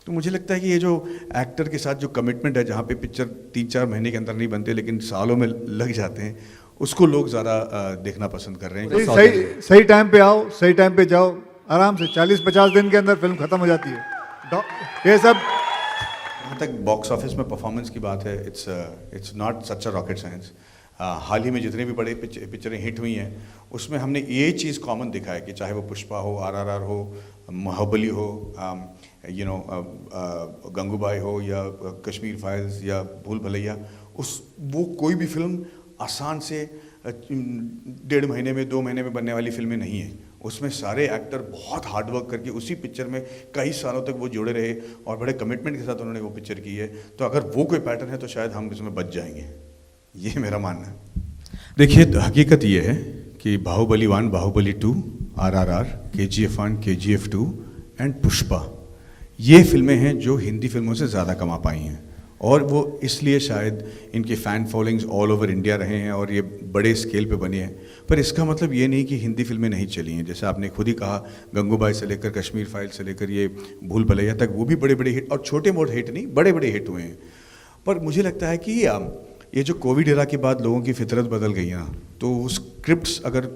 तो मुझे लगता है कि ये जो एक्टर के साथ जो कमिटमेंट है, जहाँ पे पिक्चर 3-4 महीने के अंदर नहीं बनते लेकिन सालों में लग जाते हैं, उसको लोग ज़्यादा देखना पसंद कर रहे हैं। सही टाइम पे आओ, सही टाइम पे जाओ, आराम से 40-50 दिन के अंदर फिल्म खत्म हो जाती है। ये सब जहाँ तक बॉक्स ऑफिस में परफॉर्मेंस की बात है, it's not such a rocket science. हाल ही में जितने भी बड़े पिक्चरें हिट हुई हैं, उसमें हमने ये चीज़ कॉमन दिखा है कि चाहे वो पुष्पा हो, RRR हो, बाहुबली हो, गंगूबाई हो, या कश्मीर फाइल्स, या भूल भुलैया, वो कोई भी फिल्म आसान से 1.5 महीने में 2 महीने में बनने वाली फिल्में नहीं हैं। उसमें सारे एक्टर बहुत हार्ड वर्क करके उसी पिक्चर में कई सालों तक वो जुड़े रहे और बड़े कमिटमेंट के साथ उन्होंने वो पिक्चर की है। तो अगर वो कोई पैटर्न है तो शायद हम इसमें बच जाएंगे, ये मेरा मानना है। देखिए, हकीकत ये है कि Baahubali 1, Baahubali 2, RRR, KGF 1, KGF 2 and Pushpa, ये फिल्में हैं जो हिंदी फिल्मों से ज़्यादा कमा पाई हैं, और वो इसलिए शायद इनके fan followings all over India रहे हैं और ये बड़े स्केल पे बनी हैं। पर इसका मतलब ये नहीं कि हिंदी फिल्में नहीं चली हैं। जैसे आपने खुद ही कहा, गंगूबाई से लेकर कश्मीर फाइल से लेकर ये भूल भुलैया तक, वो भी बड़े बड़े हिट, और छोटे मोटे हिट नहीं, बड़े बड़े हिट हुए हैं। पर मुझे लगता है कि ये जो कोविड एरा के बाद लोगों की फितरत बदल गई है ना, तो स्क्रिप्ट्स अगर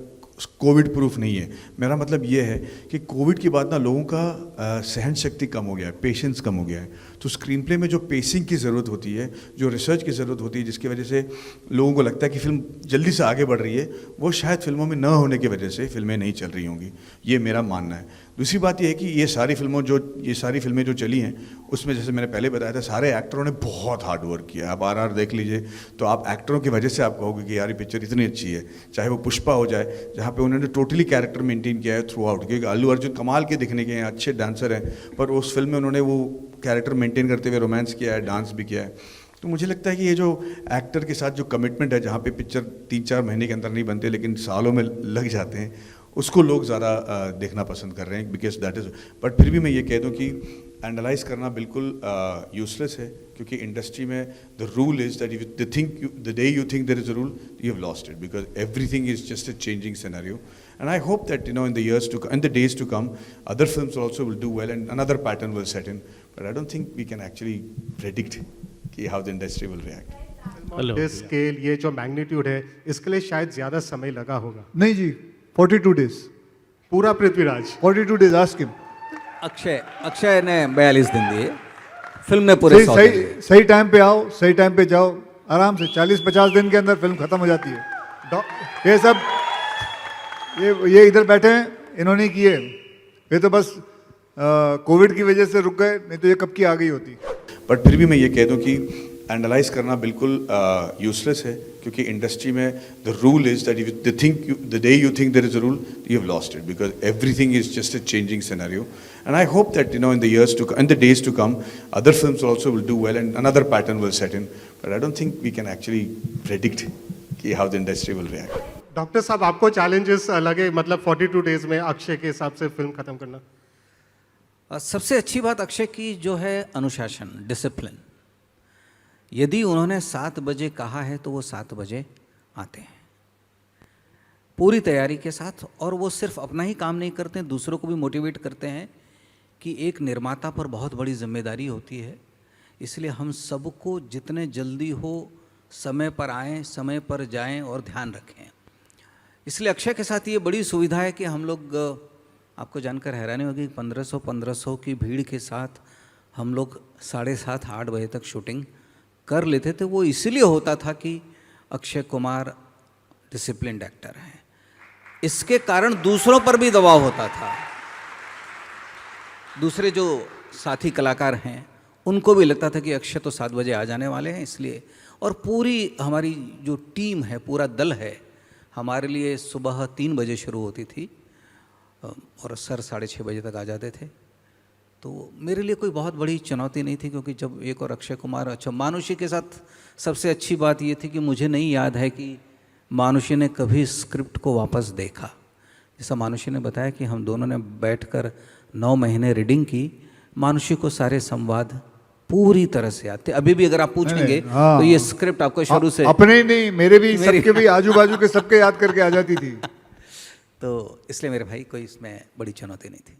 कोविड प्रूफ नहीं है, मेरा मतलब ये है कि कोविड के बाद ना लोगों का सहन शक्ति कम हो गया है, पेशेंस कम हो गया है। तो स्क्रीन प्ले में जो पेसिंग की ज़रूरत होती है, जो रिसर्च की ज़रूरत होती है, जिसकी वजह से लोगों को लगता है कि फिल्म जल्दी से आगे बढ़ रही है, वो शायद फिल्मों में न होने की वजह से फिल्में नहीं चल रही होंगी, ये मेरा मानना है। दूसरी बात यह है कि ये सारी फिल्में जो चली हैं, उसमें जैसे मैंने पहले बताया था, सारे एक्टरों ने बहुत हार्ड वर्क किया है। आप RRR देख लीजिए तो आप एक्टरों की वजह से आप कहोगे कि यार ये पिक्चर इतनी अच्छी है। चाहे वो पुष्पा हो जाए, जहाँ पे उन्होंने टोटली कैरेक्टर मेंटेन किया है थ्रू आउट, क्योंकि अल्लू अर्जुन कमाल के दिखने के हैं, अच्छे डांसर हैं, पर उस फिल्म में उन्होंने वो कैरेक्टर मेंटेन करते हुए रोमांस किया है, डांस भी किया है। तो मुझे लगता है कि ये जो एक्टर के साथ जो कमिटमेंट है, जहाँ पे पिक्चर 3-4 महीने के अंदर नहीं बनते लेकिन सालों में लग जाते हैं, उसको लोग ज़्यादा देखना पसंद कर रहे हैं, बिकॉज दैट इज़। बट फिर भी मैं ये कह दूं कि एनालाइज करना बिल्कुल यूजलेस है, क्योंकि इंडस्ट्री में the rule is that the day you think there is a rule, you have lost it, because everything is just a changing scenario. And I hope that in the years to come, in the days to come, other films also will do well and another pattern will set in. But I don't think we can actually predict कि how the industry will react. इस scale, ये जो magnitude है, इसके लिए शायद ज़्यादा समय लगा होगा। नहीं जी, 42 डेज पूरा Prithviraj 42 days ask him. Akshay ने 42 दिन दिए, फिल्म ने पूरे 100 दिन दिए। सही टाइम पे आओ, सही टाइम पे जाओ, आराम से 40-50 दिन के अंदर फिल्म खत्म हो जाती है। ये सब ये इधर बैठे हैं, इन्होंने किए, ये तो बस कोविड की वजह से रुक गए, नहीं तो ये कब की आ गई होती। बट फिर भी मैं ये कह दूं कि एनालाइज करना बिल्कुल यूजलेस है, क्योंकि इंडस्ट्री में the rule is that the day you think there is a rule, you have lost it, because everything is just a changing scenario. And I hope that in the days to come, other films also will do well and another pattern will set in. But I don't think we can actually predict कि how the industry will react. Doctor साहब, आपको challenges लगे, मतलब 42 days में अक्षय के हिसाब से film खत्म करना? सबसे अच्छी बात अक्षय की जो है अनुशासन, डिसिप्लिन। यदि उन्होंने 7 बजे कहा है तो वो 7 बजे आते हैं पूरी तैयारी के साथ, और वो सिर्फ अपना ही काम नहीं करते हैं, दूसरों को भी मोटिवेट करते हैं कि एक निर्माता पर बहुत बड़ी जिम्मेदारी होती है, इसलिए हम सबको जितने जल्दी हो समय पर आएँ, समय पर जाएं और ध्यान रखें। इसलिए अक्षय के साथ ये बड़ी सुविधा है कि हम लोग, आपको जानकर हैरानी होगी, 1500 की भीड़ के साथ हम लोग 7:30-8 बजे तक शूटिंग कर लेते थे। वो इसलिए होता था कि अक्षय कुमार डिसिप्लिन्ड एक्टर हैं, इसके कारण दूसरों पर भी दबाव होता था। दूसरे जो साथी कलाकार हैं उनको भी लगता था कि अक्षय तो 7 बजे आ जाने वाले हैं, इसलिए। और पूरी हमारी जो टीम है, पूरा दल है, हमारे लिए सुबह 3 बजे शुरू होती थी और सर 6:30 बजे तक आ जाते थे। तो मेरे लिए कोई बहुत बड़ी चुनौती नहीं थी, क्योंकि जब एक और अक्षय कुमार, अच्छा मानुषी के साथ सबसे अच्छी बात ये थी कि मुझे नहीं याद है कि मानुषी ने कभी स्क्रिप्ट को वापस देखा। जैसा मानुषी ने बताया कि हम दोनों ने बैठकर 9 महीने रीडिंग की, मानुषी को सारे संवाद पूरी तरह से आते। अभी भी अगर आप पूछेंगे तो ये स्क्रिप्ट आपको शुरू से, अपने ही नहीं, मेरे भी, सबके भी, आजू बाजू के सबके याद करके आ जाती थी। तो इसलिए मेरे भाई कोई इसमें बड़ी चुनौती नहीं थी।